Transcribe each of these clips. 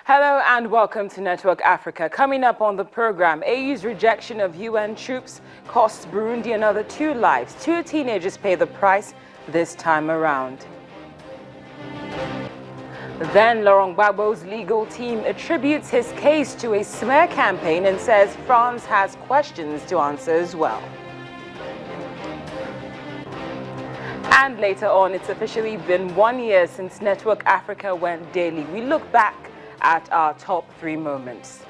Hello and welcome to Network Africa. Coming up on the program, AU's rejection of UN troops costs Burundi another 2 lives. 2 teenagers pay the price this time around. Then Laurent Gbagbo's legal team attributes his case to a smear campaign and says France has questions to answer as well. And later on, it's officially been 1 year since Network Africa went daily. We look back at our top 3 moments.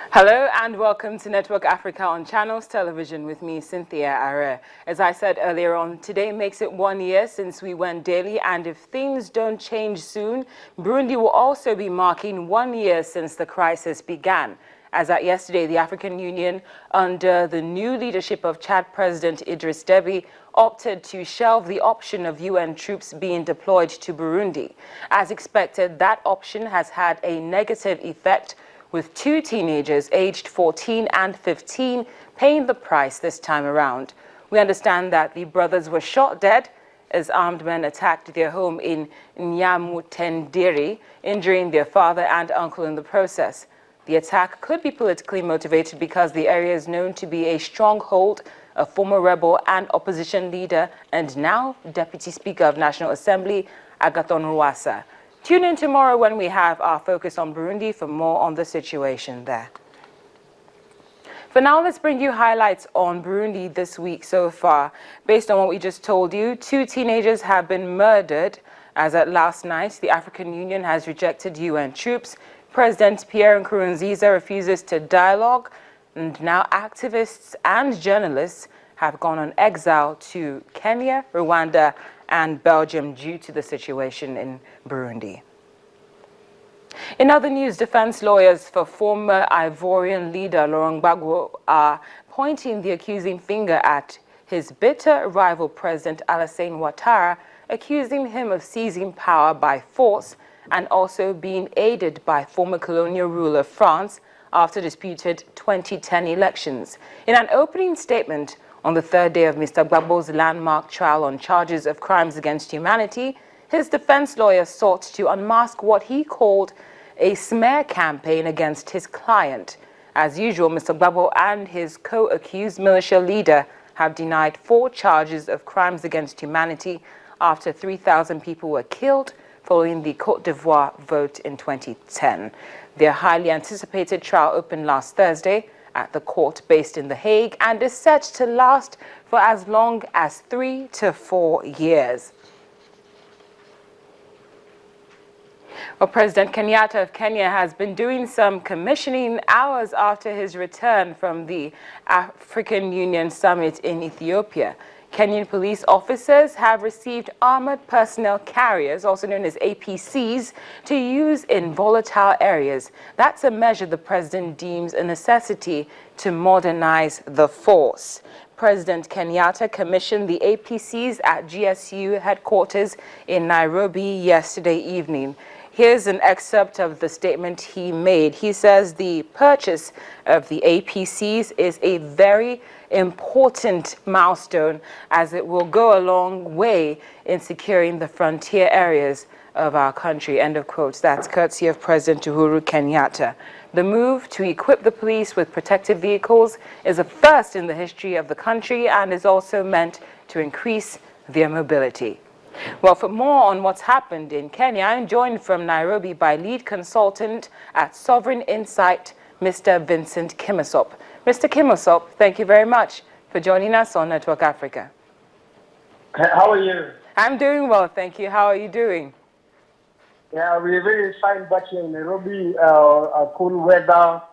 Hello and welcome to Network Africa on Channels Television with me, Cynthia Are. As I said earlier on, today makes it 1 year since we went daily, and if things don't change soon, Burundi will also be marking 1 year since the crisis began. As at yesterday, the African Union, under the new leadership of Chad President Idriss Deby, opted to shelve the option of UN troops being deployed to Burundi. As expected, that option has had a negative effect, with 2 teenagers aged 14 and 15 paying the price this time around. We understand that the brothers were shot dead as armed men attacked their home in Nyamutendiri, injuring their father and uncle in the process. The attack could be politically motivated because the area is known to be a stronghold of former rebel and opposition leader and now Deputy Speaker of National Assembly, Agathon Rwasa. Tune in tomorrow when we have our focus on Burundi for more on the situation there. For now, let's bring you highlights on Burundi this week so far. Based on what we just told you, 2 teenagers have been murdered. As at last night, the African Union has rejected UN troops. President Pierre Nkurunziza refuses to dialogue, and now activists and journalists have gone on exile to Kenya, Rwanda, and Belgium due to the situation in Burundi. In other news, defense lawyers for former Ivorian leader Laurent Gbagbo are pointing the accusing finger at his bitter rival President Alassane Ouattara, accusing him of seizing power by force and also being aided by former colonial ruler France after disputed 2010 elections. In an opening statement on the 3rd day of Mr. Gbagbo's landmark trial on charges of crimes against humanity, his defense lawyer sought to unmask what he called a smear campaign against his client. As usual, Mr. Gbagbo and his co-accused militia leader have denied 4 charges of crimes against humanity after 3,000 people were killed following the Côte d'Ivoire vote in 2010. Their highly anticipated trial opened last Thursday at the court based in The Hague and is set to last for as long as 3 to 4 years. Well, President Kenyatta of Kenya has been doing some commissioning hours after his return from the African Union Summit in Ethiopia. Kenyan police officers have received armored personnel carriers, also known as APCs, to use in volatile areas. That's a measure the president deems a necessity to modernize the force. President Kenyatta commissioned the APCs at GSU headquarters in Nairobi yesterday evening. Here's an excerpt of the statement he made. He says the purchase of the APCs is a very important milestone as it will go a long way in securing the frontier areas of our country. End of quotes. That's courtesy of President Uhuru Kenyatta. The move to equip the police with protective vehicles is a first in the history of the country and is also meant to increase their mobility. Well, for more on what's happened in Kenya, I'm joined from Nairobi by lead consultant at Sovereign Insight, Mr. Vincent Kimosop. Mr. Kimosop, thank you very much for joining us on Network Africa. How are you? I'm doing well, thank you. How are you doing? Yeah, we're very fine back here in Nairobi. Cool weather.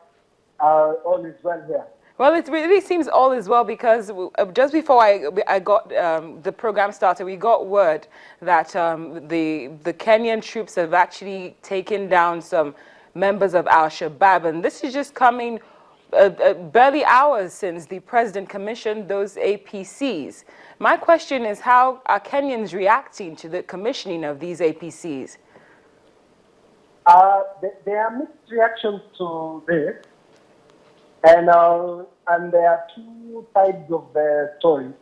All is well here. Well, it really seems all is well because just before I got the program started, we got word that the Kenyan troops have actually taken down some members of Al-Shabaab, and this is just coming barely hours since the president commissioned those APCs. My question is, how are Kenyans reacting to the commissioning of these APCs? there are mixed reactions to this, and there are two sides of the story.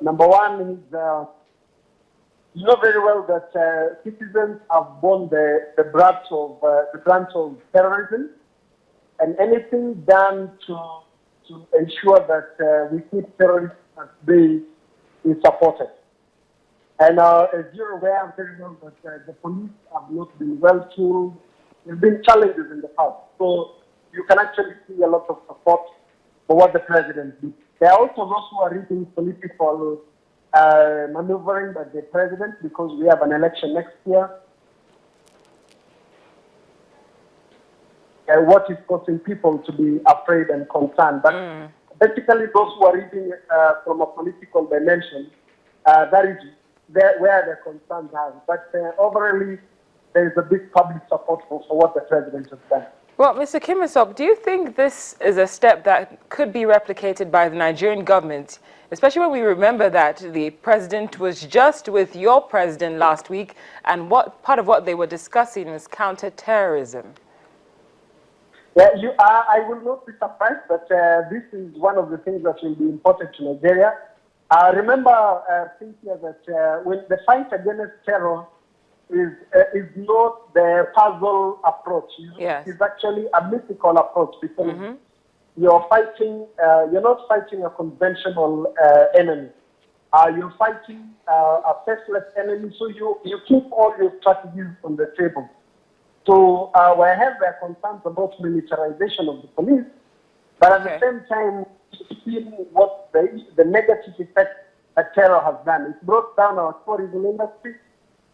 Number one is you know very well that citizens have borne the brunt of terrorism, and anything done to ensure that we keep terrorists at bay is supported. And as you're aware very well that the police have not been well tooled. There's been challenges in the past. So you can actually see a lot of support for what the president did. There are also those who are reading political maneuvering by the president because we have an election next year. What is causing people to be afraid and concerned. But basically those who are reading from a political dimension, that is where the concerns are. But overall, there is a big public support for what the president has done. Well, Mr. Kimisop, do you think this is a step that could be replicated by the Nigerian government, especially when we remember that the president was just with your president last week, and part of what they were discussing was counter-terrorism? Yeah, I will not be surprised, but this is one of the things that will be important to Nigeria. Remember, Cynthia, that when the fight against terror is not the puzzle approach. Yes. It's actually a mythical approach because you're fighting. You're not fighting a conventional enemy. You're fighting a faceless enemy. So you keep all your strategies on the table. So we have concerns about militarization of the police, but at the same time, seeing what the negative effect that terror has done. It brought down our tourism industry,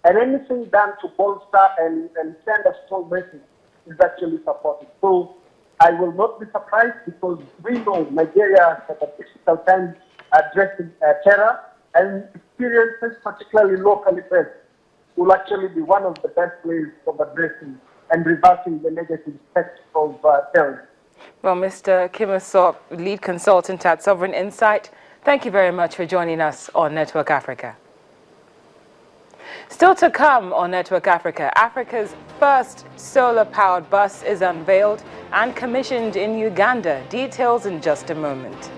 and anything done to bolster and send a strong message is actually supported. So I will not be surprised because we know Nigeria has a difficult time addressing terror, and experiences, particularly locally based, will actually be one of the best ways of addressing and reversing the negative effects of terrorism. Well, Mr. Kimisop, lead consultant at Sovereign Insight, thank you very much for joining us on Network Africa. Still to come on Network Africa, Africa's first solar-powered bus is unveiled and commissioned in Uganda. Details in just a moment.